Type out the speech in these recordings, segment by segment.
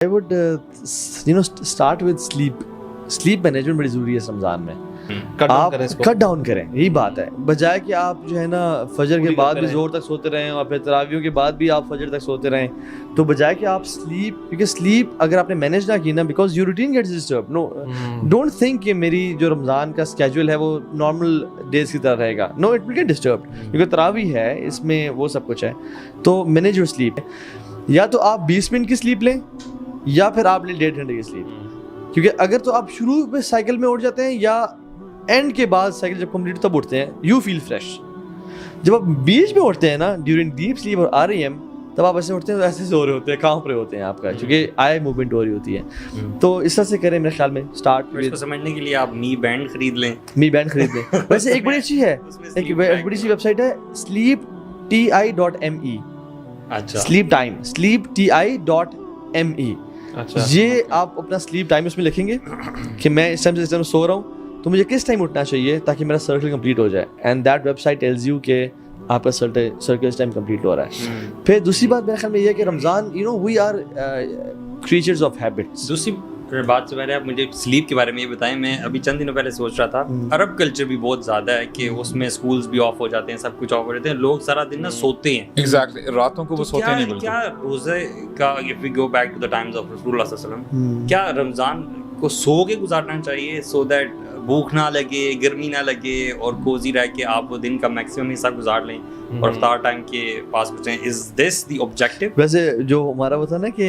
I would start with sleep. Sleep management बड़ी ज़रूरी है इस रमज़ान में. आप कट डाउन करें, यही बात है. बजाय कि आप जो है ना फजर के बाद भी ज़ोर तक सोते रहें और फिर तरावियों के बाद भी आप फजर तक सोते रहें, तो बजाय कि आप स्लीप, क्योंकि स्लीप अगर आपने मैनेज ना की ना, because your routine gets disturb. No, don't think कि मेरी जो रमज़ान का स्केड्यूल है वो नॉर्मल डेज की तरह रहेगा. No, it will get disturb, क्योंकि तरावी है, इसमें वो सब कुछ है. तो मैनेज योर स्लीप. या तो आप 20 मिनट की स्लीप लें या फिर आप लें 1.5 घंटे की स्लीप. क्योंकि अगर तो आप शुरू में साइकिल में उठ जाते हैं या एंड के बाद साइकिल जब कंप्लीट तब उठते हैं, यू फील फ्रेश. जब आप बीच में उठते हैं ना, ड्यूरिंग डीप स्लीप और REM, तब आप ऐसे उठते हैं तो ऐसे सो रहे होते हैं, कहाँ पर होते हैं आपका, क्योंकि आई मूवमेंट हो रही होती है. तो इस तरह से करें मेरे ख्याल में. स्टार्ट इसको समझने के लिए आप मी बैंड खरीद लें. मी बैंड खरीद लें. वैसे एक बड़ी अच्छी है, एक बड़ी सी वेबसाइट है sleepti.me. अच्छा, sleepti.me. अच्छा, ये आप अपना स्लीप टाइम इसमें लिखेंगे कि मैं इस टाइम सो रहा हूँ, तो मुझे किस टाइम उठना चाहिए ताकि मेरा सर्कल कंप्लीट हो जाए. And that website tells you कि आपका सर्कल इस टाइम कंप्लीट हो रहा है. फिर दूसरी बात मेरे ख्याल में ये है कि Ramzan, we are creatures of habits. दूसरी बात से पहले आप मुझे स्लीप के बारे में ये बताएं. मैं अभी चंद दिनों पहले सोच रहा था, अरब कल्चर भी बहुत ज़्यादा है कि उसमें स्कूल्स भी ऑफ हो जाते हैं, सब कुछ ऑफ हो जाते हैं, लोग सारा दिन ना सोते हैं. एग्जैक्टली, रातों को वो सोते नहीं बिल्कुल. क्या रोज़े का, if we go back to the times of रसूलुल्लाह सल्लल्लाहु अलैहि वसल्लम, क्या रमज़ान को सो के गुजारना चाहिए सो दैट भूख ना लगे, गर्मी ना लगे और कोजी रह के आप वो दिन का मैक्सिमम हिस्सा गुजार लें और इफ्तार टाइम के पास बचें? Is this the objective? वैसे जो हमारा वो था ना कि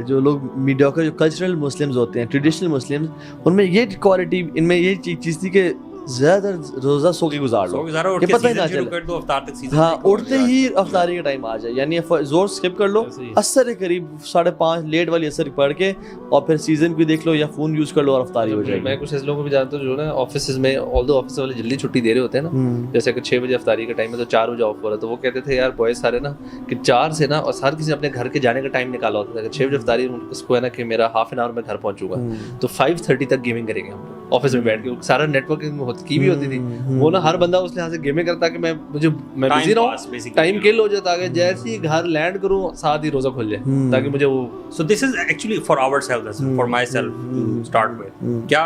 जो लोग मीडियोकर, जो कल्चरल मुस्लिम्स होते हैं, ट्रेडिशनल मुस्लिम्स, उनमें ये क्वालिटी, इनमें ये चीज़ थी कि ज़्यादातर रोज़ा सो के गुजार लो, और पता ही ना चले. कर दो इफ्तार तक सीजन. हाँ, उठते ही अफ्तारी का टाइम आ जाए, यानी जोर स्किप कर लो, असर के करीब 5:30 लेट वाली असर पढ़ के और फिर सीजन भी देख लो या फोन यूज कर लो और अफ्तारी हो जाएगी. मैं कुछ ऐसे लोगों को भी जानता हूँ जो ना ऑफिस में, ऑल्दो ऑफिस वाले जल्दी छुट्टी दे रहे होते हैं ना, जैसे कि 6 बजे अफ्तारी का टाइम है तो 4 बजे ऑफ हो रहा है, तो वो कहते थे यार बॉयज सारे ना कि 4 से ना, और हर किसी ने अपने घर के जाने का टाइम निकाला होता था कि 6 बजे अफ्तारी, उसको है ना कि मेरा हाफ एन आवर में घर पहुंचूंगा, तो 5:30 तक गेमिंग करेंगे हम ऑफिस में बैठ के. सारा नेटवर्किंग की भी होती थी. वो ना हर बंदा उस लिहाज से गेमिंग करता कि मैं बिजी रहूं, टाइम किल हो जाता है, जैसे ही घर लैंड करूं साथ ही रोजा खुल जाए ताकि मुझे वो. So this is actually for ourselves, for myself to start with. क्या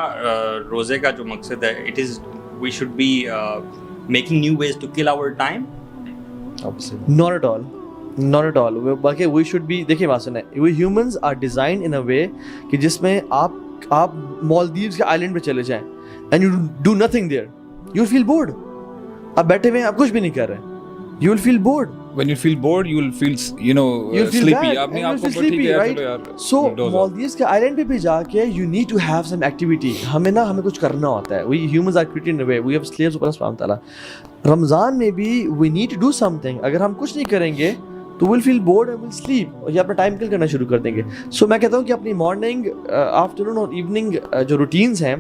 रोजे का जो मकसद है, it is we should be making new ways to kill our time? Not at all. बाकी we should be, देखिए बात सुने, we humans are designed in a way कि जिसमें आप मालदीव्स के आइलैंड पे चले जाएं and you do nothing there, you'll feel bored. आप बैठे हुए हैं, आप कुछ भी नहीं कर रहे, you will feel bored. When you feel bored, you will feel, you'll feel sleepy. bad, अपने and आप you'll को feel sleepy, right? So Maldives के आइलैंड पे भी जाके you need to have some activity. हमें कुछ करना होता है. We humans are created in a way. We have slaves ऊपर सुभान ताला. रमज़ान में भी we need to do something. अगर हम कुछ नहीं करेंगे तो will feel bored and will sleep, और ये अपना टाइम किल करना शुरू कर देंगे. सो मैं कहता हूँ कि अपनी मॉर्निंग, आफ्टरनून और इवनिंग जो रूटीन्स हैं,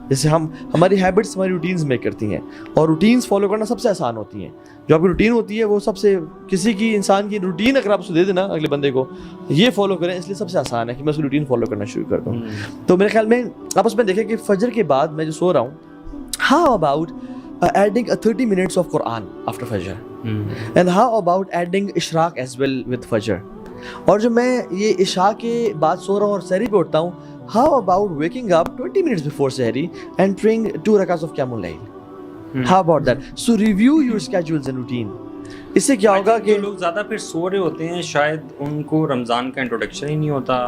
जैसे हमारी हैबिट्स हमारी रूटीन्स मेक करती हैं, और रूटीन्स फॉलो करना सबसे आसान होती हैं. जो आपकी रूटीन होती है वो सबसे, किसी की इंसान की रूटीन अगर आप उसको दे देना अगले बंदे को, ये फॉलो करें, इसलिए सबसे आसान है कि मैं उसकी रूटीन फॉलो करना शुरू कर दूँ. तो मेरे ख्याल में आप उसमें देखें कि फजर के बाद मैं जो सो रहा हूँ, how about adding 30 minutes of Quran after Fajr, and how about adding Ishraq as well with Fajr? और जो मैं ये इशा के बाद सो रहा हूँ और सहरी पे उठता हूँ, how about waking up 20 minutes before सहरी and praying 2 rakats of Qiyamul Layl? How about that? So review your schedules and routine. इससे क्या होगा कि लोग ज़्यादा फिर सो रहे होते हैं, शायद उनको रमज़ान का इंट्रोडक्शन ही नहीं होता,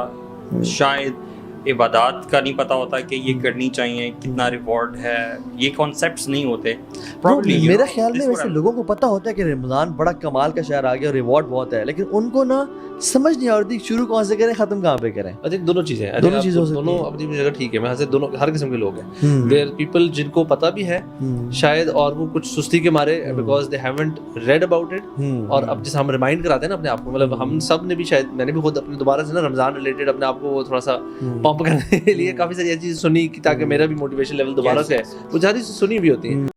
शायद इबादत का नहीं पता होता कि ये करनी चाहिए, कितना रिवॉर्ड है, ये कॉन्सेप्ट्स नहीं होते. मेरे ख्याल में वैसे लोगों को पता होता है कि रमज़ान बड़ा कमाल का शहर आ गया और रिवॉर्ड बहुत है, लेकिन उनको ना समझ नहीं आती शुरू कहाँ से करें, खत्म कहाँ पे करें. आई थिंक दोनों चीज़ें दोनों अपनी जगह ठीक है. मैं हंसे दोनों, हर किस्म के लोग हैं. देयर पीपल जिनको पता भी है शायद, और वो कुछ सुस्ती के मारे because they haven't read about it, और अब जैसे हम रिमाइंड कराते हैं ना अपने आप को, मतलब हम सब ने भी, शायद मैंने भी खुद अपने दोबारा से ना रमज़ान रिलेटेड अपने आप को थोड़ा सा पंप करने के लिए काफ़ी सारी ऐसी चीज़ें सुनी कि ताकि मेरा भी मोटिवेशन लेवल दोबारा से है, वो ज़्यादा सुनी भी होती है.